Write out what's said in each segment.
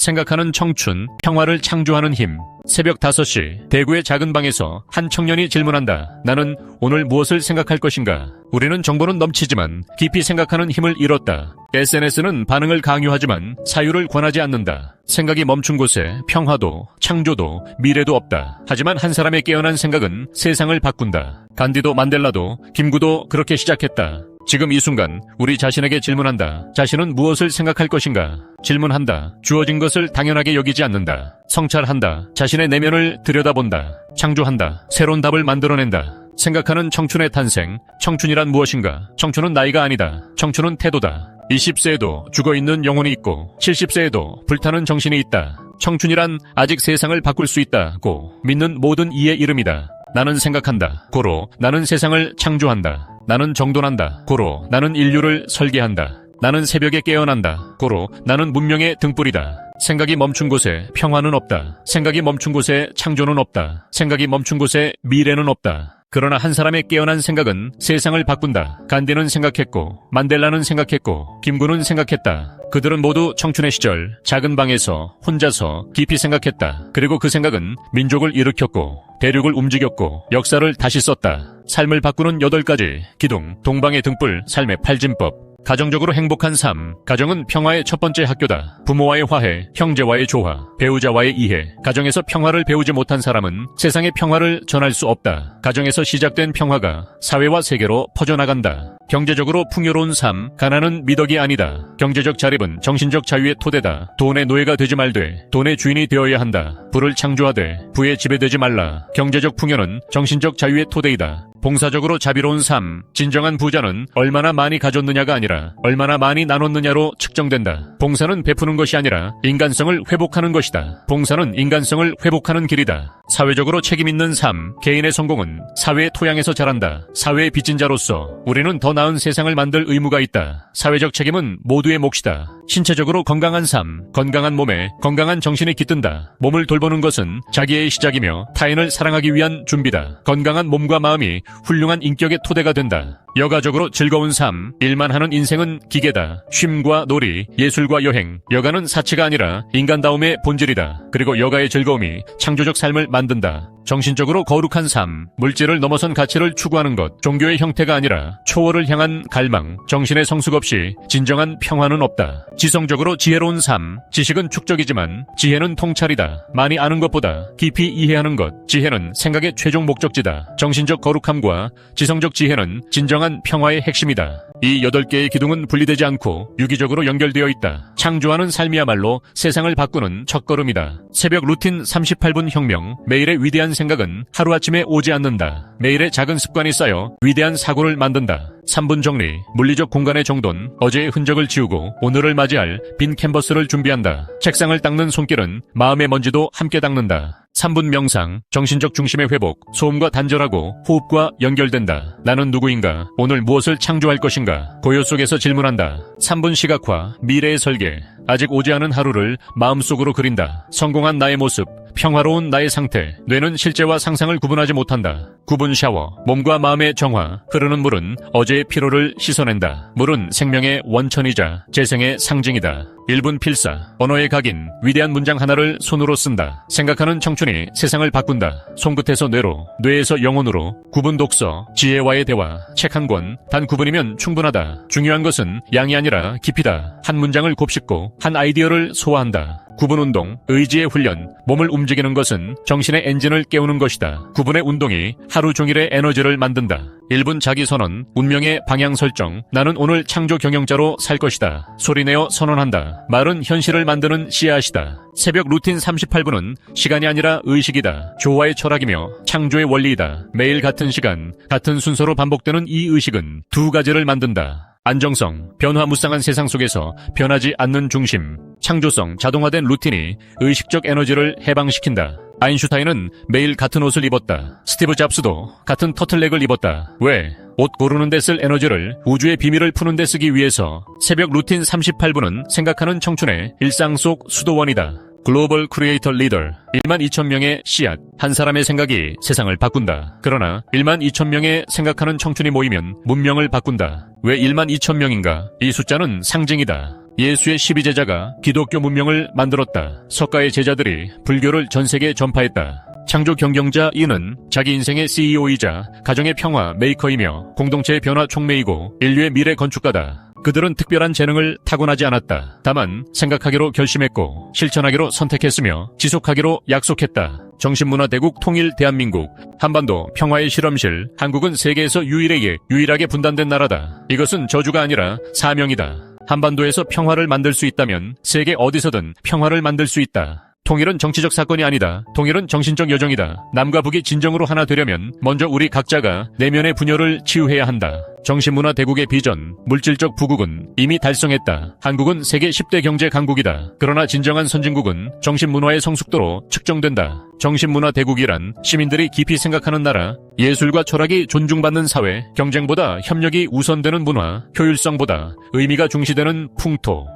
생각하는 청춘, 평화를 창조하는 힘. 새벽 5시, 대구의 작은 방에서 한 청년이 질문한다. 나는 오늘 무엇을 생각할 것인가? 우리는 정보는 넘치지만 깊이 생각하는 힘을 잃었다. SNS는 반응을 강요하지만 사유를 권하지 않는다. 생각이 멈춘 곳에 평화도, 창조도, 미래도 없다. 하지만 한 사람의 깨어난 생각은 세상을 바꾼다. 간디도 만델라도 김구도 그렇게 시작했다. 지금 이 순간 우리 자신에게 질문한다. 자신은 무엇을 생각할 것인가? 질문한다. 주어진 것을 당연하게 여기지 않는다. 성찰한다. 자신의 내면을 들여다본다. 창조한다. 새로운 답을 만들어낸다. 생각하는 청춘의 탄생. 청춘이란 무엇인가? 청춘은 나이가 아니다. 청춘은 태도다. 20세에도 죽어있는 영혼이 있고 70세에도 불타는 정신이 있다. 청춘이란 아직 세상을 바꿀 수 있다고 믿는 모든 이의 이름이다. 나는 생각한다. 고로 나는 세상을 창조한다. 나는 정돈한다. 고로 나는 인류를 설계한다. 나는 새벽에 깨어난다. 고로 나는 문명의 등불이다. 생각이 멈춘 곳에 평화는 없다. 생각이 멈춘 곳에 창조는 없다. 생각이 멈춘 곳에 미래는 없다. 그러나 한 사람의 깨어난 생각은 세상을 바꾼다. 간디는 생각했고 만델라는 생각했고 김구는 생각했다. 그들은 모두 청춘의 시절 작은 방에서 혼자서 깊이 생각했다. 그리고 그 생각은 민족을 일으켰고 대륙을 움직였고 역사를 다시 썼다. 삶을 바꾸는 8가지 기둥, 동방의 등불, 삶의 팔진법. 가정적으로 행복한 삶. 가정은 평화의 첫 번째 학교다. 부모와의 화해, 형제와의 조화, 배우자와의 이해. 가정에서 평화를 배우지 못한 사람은 세상의 평화를 전할 수 없다. 가정에서 시작된 평화가 사회와 세계로 퍼져나간다. 경제적으로 풍요로운 삶. 가난은 미덕이 아니다. 경제적 자립은 정신적 자유의 토대다. 돈의 노예가 되지 말되 돈의 주인이 되어야 한다. 부를 창조하되 부에 지배되지 말라. 경제적 풍요는 정신적 자유의 토대이다. 봉사적으로 자비로운 삶. 진정한 부자는 얼마나 많이 가졌느냐가 아니라 얼마나 많이 나눴느냐로 측정된다. 봉사는 베푸는 것이 아니라 인간성을 회복하는 것이다. 봉사는 인간성을 회복하는 길이다. 사회적으로 책임있는 삶. 개인의 성공은 사회의 토양에서 자란다. 사회의 빚진 자로서 우리는 더 나은 세상을 만들 의무가 있다. 사회적 책임은 모두의 몫이다. 신체적으로 건강한 삶. 건강한 몸에 건강한 정신이 깃든다. 몸을 돌보는 것은 자기의 시작이며 타인을 사랑하기 위한 준비다. 건강한 몸과 마음이 훌륭한 인격의 토대가 된다. 여가적으로 즐거운 삶. 일만 하는 인생은 기계다. 쉼과 놀이, 예술과 여행. 여가는 사치가 아니라 인간다움의 본질이다. 그리고 여가의 즐거움이 창조적 삶을 만든다. 정신적으로 거룩한 삶. 물질을 넘어선 가치를 추구하는 것. 종교의 형태가 아니라 초월을 향한 갈망. 정신의 성숙 없이 진정한 평화는 없다. 지성적으로 지혜로운 삶. 지식은 축적이지만 지혜는 통찰이다. 많이 아는 것보다 깊이 이해하는 것. 지혜는 생각의 최종 목적지다. 정신적 거룩함과 지성적 지혜는 진정한 평화의 핵심이다. 이 8개의 기둥은 분리되지 않고 유기적으로 연결되어 있다. 창조하는 삶이야말로 세상을 바꾸는 첫걸음이다. 새벽 루틴 38분 혁명. 매일의 위대한 생각은 하루아침에 오지 않는다. 매일의 작은 습관이 쌓여 위대한 사고를 만든다. 3분 정리. 물리적 공간의 정돈. 어제의 흔적을 지우고 오늘을 맞이할 빈 캔버스를 준비한다. 책상을 닦는 손길은 마음의 먼지도 함께 닦는다. 3분 명상. 정신적 중심의 회복. 소음과 단절하고 호흡과 연결된다. 나는 누구인가? 오늘 무엇을 창조할 것인가? 고요 속에서 질문한다. 3분 시각화. 미래의 설계. 아직 오지 않은 하루를 마음속으로 그린다. 성공한 나의 모습. 평화로운 나의 상태. 뇌는 실제와 상상을 구분하지 못한다. 9분 샤워. 몸과 마음의 정화. 흐르는 물은 어제의 피로를 씻어낸다. 물은 생명의 원천이자 재생의 상징이다. 1분 필사. 언어의 각인. 위대한 문장 하나를 손으로 쓴다. 생각하는 청춘이 세상을 바꾼다. 손끝에서 뇌로, 뇌에서 영혼으로. 9분 독서. 지혜와의 대화. 책 한 권. 단 9분이면 충분하다. 중요한 것은 양이 아니라 깊이다. 한 문장을 곱씹고 한 아이디어를 소화한다. 9분 운동. 의지의 훈련. 몸을 움직이는 것은 정신의 엔진을 깨우는 것이다. 9분의 운동이 하루 종일의 에너지를 만든다. 1분 자기선언. 운명의 방향 설정. 나는 오늘 창조 경영자로 살 것이다. 소리내어 선언한다. 말은 현실을 만드는 씨앗이다. 새벽 루틴 38분은 시간이 아니라 의식이다. 조화의 철학이며 창조의 원리이다. 매일 같은 시간, 같은 순서로 반복되는 이 의식은 2가지를 만든다. 안정성. 변화무쌍한 세상 속에서 변하지 않는 중심. 창조성. 자동화된 루틴이 의식적 에너지를 해방시킨다. 아인슈타인은 매일 같은 옷을 입었다. 스티브 잡스도 같은 터틀넥을 입었다. 왜? 옷 고르는 데 쓸 에너지를 우주의 비밀을 푸는 데 쓰기 위해서. 새벽 루틴 38분은 생각하는 청춘의 일상 속 수도원이다. 글로벌 크리에이터 리더. 1만 2천 명의 씨앗. 한 사람의 생각이 세상을 바꾼다. 그러나 1만 2천 명의 생각하는 청춘이 모이면 문명을 바꾼다. 왜 1만 2천 명인가? 이 숫자는 상징이다. 예수의 12제자가 기독교 문명을 만들었다. 석가의 제자들이 불교를 전 세계에 전파했다. 창조 경영자 이는 자기 인생의 CEO이자 가정의 평화 메이커이며 공동체의 변화 촉매이고 인류의 미래 건축가다. 그들은 특별한 재능을 타고나지 않았다. 다만 생각하기로 결심했고 실천하기로 선택했으며 지속하기로 약속했다. 정신문화대국 통일 대한민국, 한반도 평화의 실험실, 한국은 세계에서 유일하게 분단된 나라다. 이것은 저주가 아니라 사명이다. 한반도에서 평화를 만들 수 있다면 세계 어디서든 평화를 만들 수 있다. 통일은 정치적 사건이 아니다. 통일은 정신적 여정이다. 남과 북이 진정으로 하나 되려면 먼저 우리 각자가 내면의 분열을 치유해야 한다. 정신문화 대국의 비전, 물질적 부국은 이미 달성했다. 한국은 세계 10대 경제 강국이다. 그러나 진정한 선진국은 정신문화의 성숙도로 측정된다. 정신문화 대국이란 시민들이 깊이 생각하는 나라, 예술과 철학이 존중받는 사회, 경쟁보다 협력이 우선되는 문화, 효율성보다 의미가 중시되는 풍토.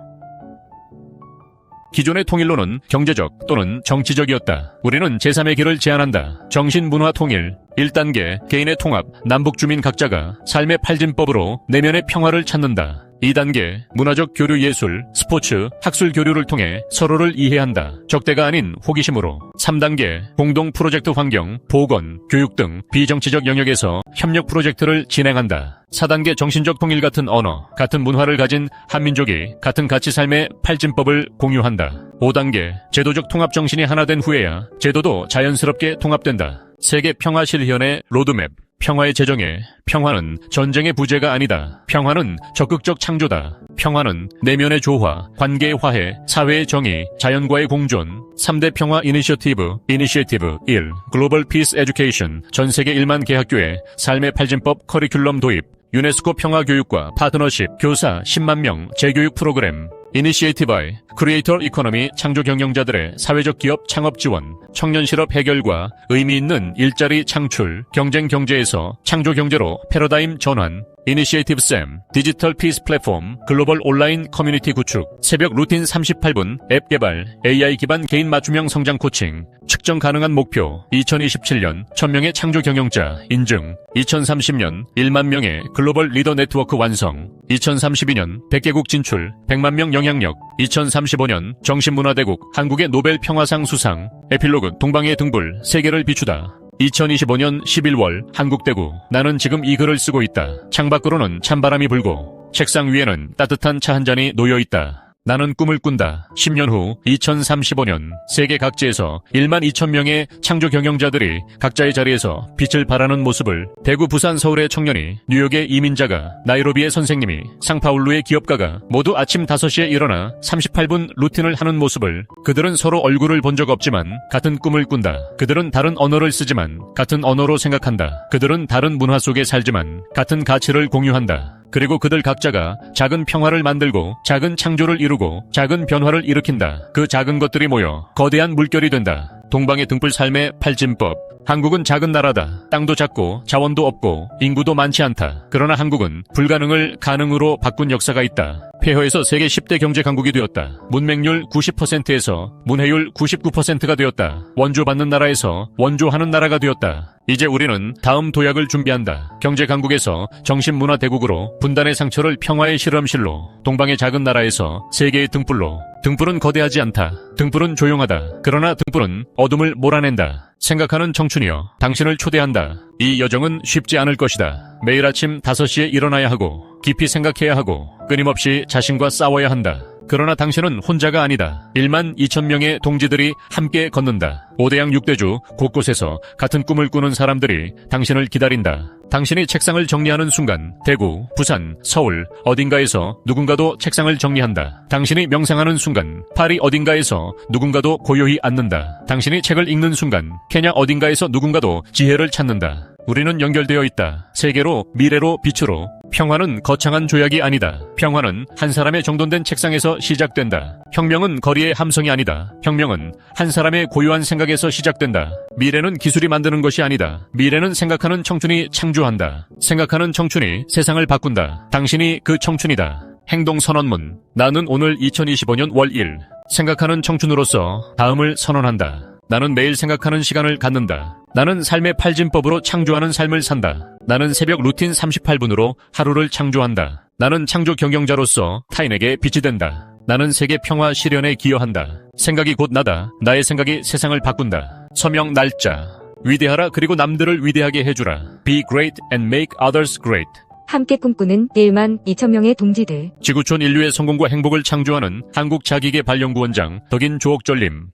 기존의 통일로는 경제적 또는 정치적이었다. 우리는 제3의 길을 제안한다. 정신문화 통일. 1단계 개인의 통합, 남북주민 각자가 삶의 팔진법으로 내면의 평화를 찾는다. 2단계 문화적 교류 예술, 스포츠, 학술 교류를 통해 서로를 이해한다. 적대가 아닌 호기심으로. 3단계 공동 프로젝트 환경, 보건, 교육 등 비정치적 영역에서 협력 프로젝트를 진행한다. 4단계 정신적 통일 같은 언어, 같은 문화를 가진 한민족이 같은 가치 삶의 팔진법을 공유한다. 5단계 제도적 통합 정신이 하나 된 후에야 제도도 자연스럽게 통합된다. 세계 평화 실현의 로드맵. 평화의 재정에 평화는 전쟁의 부재가 아니다. 평화는 적극적 창조다. 평화는 내면의 조화, 관계의 화해, 사회의 정의, 자연과의 공존. 3대 평화 이니셔티브 1. 글로벌 피스 에듀케이션. 전세계 1만 개 학교에 삶의 팔진법 커리큘럼 도입. 유네스코 평화교육과 파트너십, 교사 10만 명 재교육 프로그램. 이니시에이티브 I, 크리에이터 이코노미 창조 경영자들의 사회적 기업 창업 지원, 청년 실업 해결과 의미 있는 일자리 창출, 경쟁 경제에서 창조 경제로 패러다임 전환, 이니시에이티브 샘, 디지털 피스 플랫폼, 글로벌 온라인 커뮤니티 구축, 새벽 루틴 38분, 앱 개발, AI 기반 개인 맞춤형 성장 코칭, 측정 가능한 목표, 2027년 1000명의 창조 경영자 인증, 2030년 1만 명의 글로벌 리더 네트워크 완성, 2032년 100개국 진출, 100만 명 영향력, 2035년 정신문화대국 한국의 노벨 평화상 수상, 에필로그 동방의 등불 세계를 비추다. 2025년 11월 한국대구. 나는 지금 이 글을 쓰고 있다. 창밖으로는 찬바람이 불고 책상 위에는 따뜻한 차 한 잔이 놓여있다. 나는 꿈을 꾼다. 10년 후 2035년 세계 각지에서 1만 2천 명의 창조 경영자들이 각자의 자리에서 빛을 발하는 모습을 대구, 부산, 서울의 청년이, 뉴욕의 이민자가, 나이로비의 선생님이, 상파울루의 기업가가 모두 아침 5시에 일어나 38분 루틴을 하는 모습을. 그들은 서로 얼굴을 본 적 없지만 같은 꿈을 꾼다. 그들은 다른 언어를 쓰지만 같은 언어로 생각한다. 그들은 다른 문화 속에 살지만 같은 가치를 공유한다. 그리고 그들 각자가 작은 평화를 만들고 작은 창조를 이루고 작은 변화를 일으킨다. 그 작은 것들이 모여 거대한 물결이 된다. 동방의 등불 삶의 팔진법. 한국은 작은 나라다. 땅도 작고 자원도 없고 인구도 많지 않다. 그러나 한국은 불가능을 가능으로 바꾼 역사가 있다. 폐허에서 세계 10대 경제 강국이 되었다. 문맹률 90%에서 문해율 99%가 되었다. 원조받는 나라에서 원조하는 나라가 되었다. 이제 우리는 다음 도약을 준비한다. 경제 강국에서 정신문화 대국으로, 분단의 상처를 평화의 실험실로, 동방의 작은 나라에서 세계의 등불로. 등불은 거대하지 않다. 등불은 조용하다. 그러나 등불은 어둠을 몰아낸다. 생각하는 청춘이여, 당신을 초대한다. 이 여정은 쉽지 않을 것이다. 매일 아침 5시에 일어나야 하고 깊이 생각해야 하고 끊임없이 자신과 싸워야 한다. 그러나 당신은 혼자가 아니다. 1만 2천 명의 동지들이 함께 걷는다. 5대양 6대주 곳곳에서 같은 꿈을 꾸는 사람들이 당신을 기다린다. 당신이 책상을 정리하는 순간 대구, 부산, 서울 어딘가에서 누군가도 책상을 정리한다. 당신이 명상하는 순간 파리 어딘가에서 누군가도 고요히 앉는다. 당신이 책을 읽는 순간 케냐 어딘가에서 누군가도 지혜를 찾는다. 우리는 연결되어 있다. 세계로, 미래로, 빛으로. 평화는 거창한 조약이 아니다. 평화는 한 사람의 정돈된 책상에서 시작된다. 혁명은 거리의 함성이 아니다. 혁명은 한 사람의 고유한 생각에서 시작된다. 미래는 기술이 만드는 것이 아니다. 미래는 생각하는 청춘이 창조한다. 생각하는 청춘이 세상을 바꾼다. 당신이 그 청춘이다. 행동 선언문. 나는 오늘 2025년 월 1. 생각하는 청춘으로서 다음을 선언한다. 나는 매일 생각하는 시간을 갖는다. 나는 삶의 팔진법으로 창조하는 삶을 산다. 나는 새벽 루틴 38분으로 하루를 창조한다. 나는 창조 경영자로서 타인에게 빛이 된다. 나는 세계 평화 실현에 기여한다. 생각이 곧 나다. 나의 생각이 세상을 바꾼다. 서명 날짜. 위대하라 그리고 남들을 위대하게 해주라. Be great and make others great. 함께 꿈꾸는 1만 2천 명의 동지들. 지구촌 인류의 성공과 행복을 창조하는 한국자기계발연구원장 덕인 조옥절님.